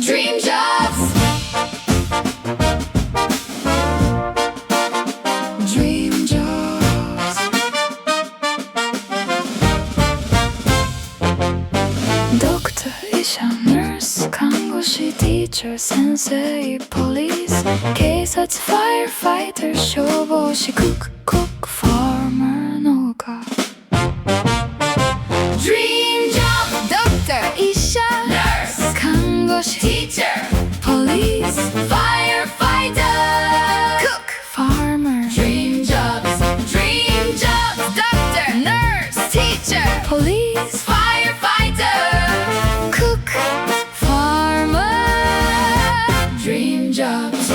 Dream jobs. Dream jobs. Doctor, 医者、nurse、看護師、teacher、先生、police、警察、Firefighter、消防士、cook、farmer、農家。Dream job. Doctor, 医者、nurse、看護師、teacher、police、Firefighter、cook、farmer。Dream jobs. Dream jobs. Doctor, nurse、teacher、police、Firefighter、cook、farmer。Dream jobs.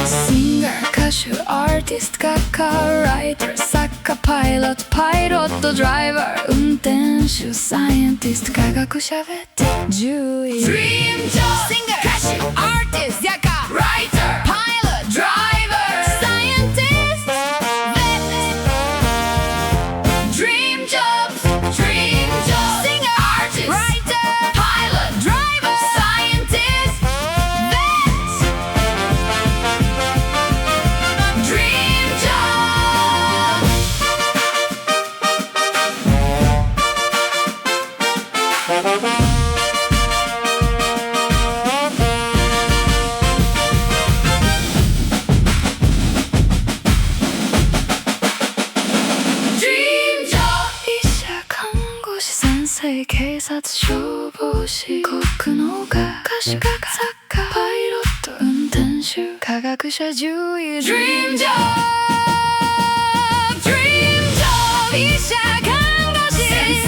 Singer、歌手、artist、画家、writer、作家、パイロット、ドライバー、運転手、サイエンティスト、科学者、じゅうい。Dream job. Singer、歌手、artist、画家、writer、パイロット、ドライバー、サイエンティスト、Dream jobs. Dream jobs. Singer、artist、writer、パイロット、ドライバー、サイエンティスト、Dream job. Dream job. 医者、看護師、先生、警察、消防士、コック、農家、歌手、作家、パイロット、運転手、科学者、獣医。Dream job. Dream job. 医者、看護師、先生、